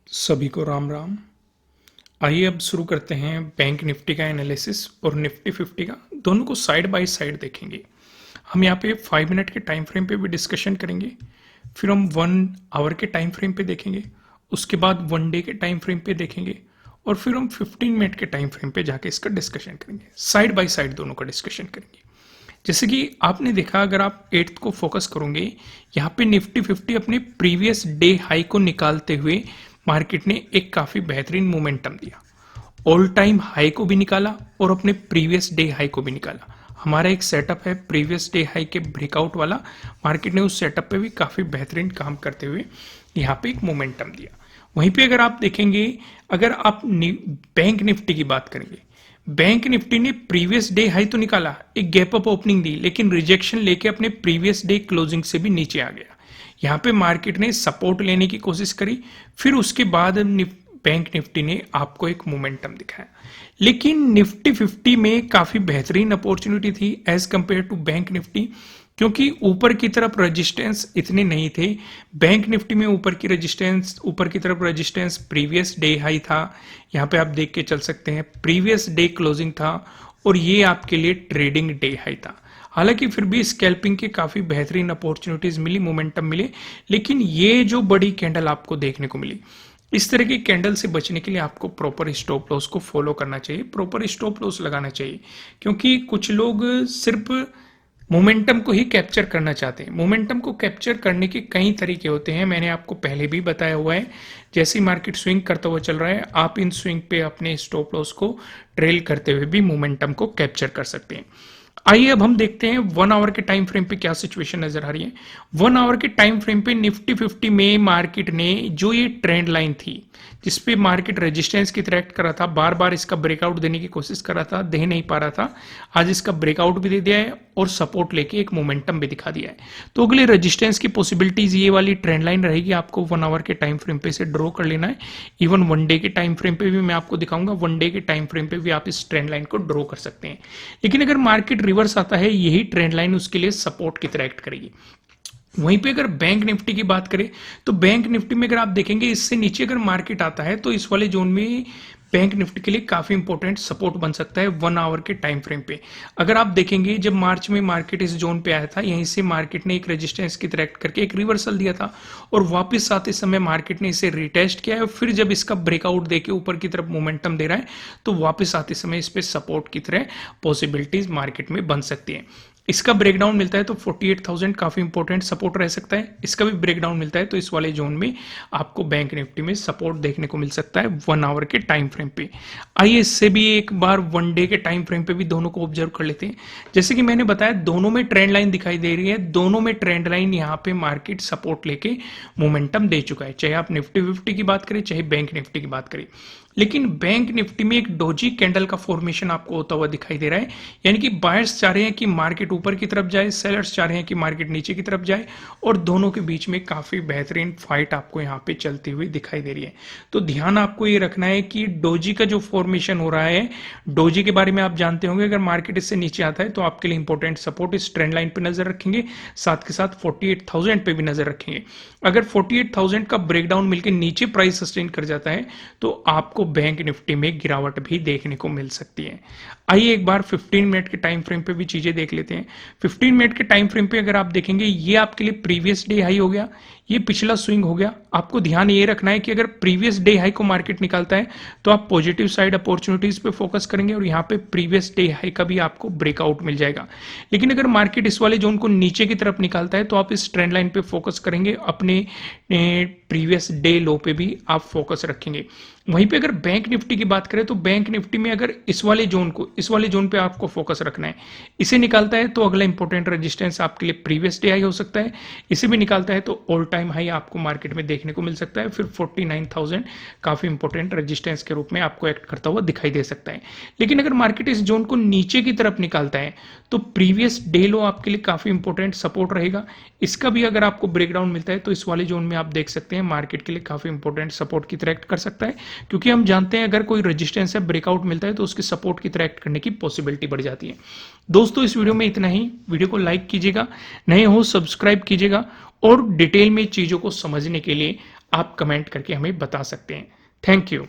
सभी को राम राम। आइए अब शुरू करते हैं बैंक निफ्टी का एनालिसिस और निफ्टी 50 का, दोनों को साइड बाय साइड देखेंगे। हम यहाँ पे 5 मिनट के टाइम फ्रेम पे भी डिस्कशन करेंगे, फिर हम 1 आवर के टाइम फ्रेम पे देखेंगे, उसके बाद 1 डे के टाइम फ्रेम पे देखेंगे और फिर हम 15 मिनट के टाइम फ्रेम पे जाके इसका डिस्कशन करेंगे। साइड बाय साइड दोनों का डिस्कशन करेंगे। जैसे कि आपने देखा, अगर आप 8th को फोकस करोगे, यहाँ पे निफ्टी 50 अपने प्रीवियस डे हाई को निकालते हुए मार्केट ने एक काफी बेहतरीन मोमेंटम दिया। ऑल टाइम हाई को भी निकाला और अपने प्रीवियस डे हाई को भी निकाला। हमारा एक सेटअप है प्रीवियस डे हाई के ब्रेकआउट वाला, मार्केट ने उस सेटअप पे भी काफी बेहतरीन काम करते हुए यहाँ पे एक मोमेंटम दिया। वहीं पे अगर आप देखेंगे, अगर आप बैंक निफ्टी की बात करेंगे, बैंक निफ्टी ने प्रीवियस डे हाई तो निकाला, एक गैप अप ओपनिंग दी, लेकिन रिजेक्शन लेके अपने प्रीवियस डे क्लोजिंग से भी नीचे आ गया। यहाँ पे मार्केट ने सपोर्ट लेने की कोशिश करी, फिर उसके बाद बैंक निफ्टी ने आपको एक मोमेंटम दिखाया। लेकिन निफ्टी 50 में काफी बेहतरीन अपॉर्चुनिटी थी as compared to bank Nifty, क्योंकि ऊपर की तरफ रेजिस्टेंस इतने नहीं थे। बैंक निफ्टी में ऊपर की तरफ रेजिस्टेंस प्रीवियस डे हाई था, यहाँ पे आप देख के चल सकते हैं, प्रीवियस डे क्लोजिंग था और ये आपके लिए ट्रेडिंग डे हाई था। हालांकि फिर भी स्कैल्पिंग के काफी बेहतरीन अपॉर्चुनिटीज मिली, मोमेंटम मिले, लेकिन ये जो बड़ी कैंडल आपको देखने को मिली, इस तरह की कैंडल से बचने के लिए आपको प्रॉपर स्टॉप लॉस को फॉलो करना चाहिए, प्रॉपर स्टॉप लॉस लगाना चाहिए। क्योंकि कुछ लोग सिर्फ मोमेंटम को ही कैप्चर करना चाहते हैं। मोमेंटम को कैप्चर करने के कई तरीके होते हैं, मैंने आपको पहले भी बताया हुआ है। जैसे मार्केट स्विंग करता हुआ चल रहा है, आप इन स्विंग पे अपने स्टॉप लॉस को ट्रेल करते हुए भी मोमेंटम को कैप्चर कर सकते हैं। आइए अब हम देखते हैं 1 आवर के टाइम फ्रेम पे क्या सिचुएशन नजर आ रही है। 1 आवर के टाइम फ्रेम पे निफ्टी 50 में मार्केट ने जो ये ट्रेंड लाइन थी, जिसपे मार्केट रेजिस्टेंस की तरह एक्ट कर रहा था, बार बार इसका ब्रेकआउट देने की कोशिश कर रहा था, दे नहीं पा रहा था, आज इसका ब्रेकआउट भी दे दिया है और सपोर्ट लेके एक मोमेंटम भी दिखा दिया है। तो अगले रेजिस्टेंस की पॉसिबिलिटीज ये वाली ट्रेंड लाइन रहेगी, आपको 1 आवर के टाइम फ्रेम पे से ड्रॉ कर लेना है। इवन 1 डे के टाइम फ्रेम पे भी मैं आपको दिखाऊंगा, 1 डे के टाइम फ्रेम पे भी आप इस ट्रेंड लाइन को ड्रॉ कर सकते हैं। लेकिन अगर मार्केट रिवर्स आता है, यही ट्रेंड लाइन उसके लिए सपोर्ट की तरह एक्ट करेगी। वहीं पे अगर बैंक निफ्टी की बात करें, तो बैंक निफ्टी में अगर आप देखेंगे, इससे नीचे अगर मार्केट आता है तो इस वाले जोन में बैंक निफ्टी के लिए काफी इंपॉर्टेंट सपोर्ट बन सकता है 1 आवर के टाइम फ्रेम पे। अगर आप देखेंगे, जब मार्च में मार्केट इस जोन पे आया था, यहीं से मार्केट ने एक रेजिस्टेंस की तरह एक्ट करके एक रिवर्सल दिया था और वापस आते समय मार्केट ने इसे रिटेस्ट किया है। फिर जब इसका ब्रेकआउट देके ऊपर की तरफ मोमेंटम दे रहा है, तो वापस आते समय इस पे सपोर्ट की तरह पॉसिबिलिटीज मार्केट में बन सकती है। इसका ब्रेकडाउन मिलता है तो 48,000 काफी इंपॉर्टेंट सपोर्ट रह सकता है। इसका भी ब्रेकडाउन मिलता है तो इस वाले जोन में आपको बैंक निफ्टी में सपोर्ट देखने को मिल सकता है 1 आवर के टाइम फ्रेम पे। आइए इससे भी एक बार 1 डे के टाइम फ्रेम पे भी दोनों को ऑब्जर्व कर लेते हैं। जैसे कि मैंने बताया, दोनों में ट्रेंड लाइन दिखाई दे रही है, दोनों में ट्रेंड लाइन यहाँ पे मार्केट सपोर्ट लेके मोमेंटम दे चुका है, चाहे आप निफ्टी 50 की बात करें चाहे बैंक निफ्टी की बात करें। लेकिन बैंक निफ्टी में एक डोजी कैंडल का फॉर्मेशन आपको होता हुआ दिखाई दे रहा है, यानी कि बायर्स चाह रहे हैं कि मार्केट ऊपर की तरफ जाए, सेलर्स चाह रहे हैं कि मार्केट नीचे की तरफ जाए, और दोनों के बीच में काफी बेहतरीन फाइट आपको यहाँ पे चलती हुई दिखाई दे रही है। तो ध्यान आपको ये रखना है कि डोजी का जो फॉर्मेशन हो रहा है, डोजी के बारे में आप जानते होंगे, अगर मार्केट इससे नीचे आता है तो आपके लिए इंपॉर्टेंट सपोर्ट इस ट्रेंड लाइन पे नजर रखेंगे, साथ के साथ 48,000 पे भी नजर रखेंगे। अगर 48,000 का ब्रेकडाउन मिलकर नीचे प्राइस सस्टेन कर जाता है तो आपको बैंक निफ्टी में गिरावट भी देखने को मिल सकती है। आइए एक बार 15 मिनट के टाइम फ्रेम पे भी चीजें देख लेते हैं। 15 मिनट के टाइम फ्रेम पे अगर आप देखेंगे, ये आपके लिए प्रीवियस डे हाई हो गया, ये पिछला स्विंग हो गया। आपको ध्यान ये रखना है कि अगर प्रीवियस डे हाई को मार्केट निकालता है तो आप पॉजिटिव साइड अपॉर्चुनिटीज पे फोकस करेंगे और यहाँ पे प्रीवियस डे हाई का भी आपको ब्रेकआउट मिल जाएगा। लेकिन अगर मार्केट इस वाले जोन को नीचे की तरफ निकालता है तो आप इस ट्रेंड लाइन पे फोकस करेंगे, अपने प्रीवियस डे लो पे भी आप फोकस रखेंगे। वहीं पे अगर बैंक निफ्टी की बात करें तो बैंक निफ्टी में अगर इस वाले जोन पे आपको फोकस रखना है, इसे निकालता है तो अगला इंपॉर्टेंट रेजिस्टेंस आपके लिए प्रीवियस डे हाई हो सकता है, इसे भी निकालता है तो ऑल टाइम हाई आपको मार्केट में देखने को मिल सकता है। फिर 49,000 काफी इंपॉर्टेंट रेजिस्टेंस के रूप में आपको एक्ट करता हुआ दिखाई दे सकता है। लेकिन अगर मार्केट इस जोन को नीचे की तरफ निकालता है तो प्रीवियस डे लो आपके लिए काफी इंपॉर्टेंट सपोर्ट रहेगा। इसका भी अगर आपको ब्रेकडाउन मिलता है तो इस वाले जोन में आप देख सकते हैं मार्केट के लिए काफी इंपॉर्टेंट सपोर्ट की तरह एक्ट कर सकता है, क्योंकि हम जानते हैं अगर कोई रेजिस्टेंस है ब्रेकआउट मिलता है तो उसके सपोर्ट की तरह एक्ट करने की पॉसिबिलिटी बढ़ जाती है। दोस्तों इस वीडियो में इतना ही। वीडियो को लाइक कीजिएगा, नए हो सब्सक्राइब कीजिएगा और डिटेल में चीजों को समझने के लिए आप कमेंट करके हमें बता सकते हैं। Thank you.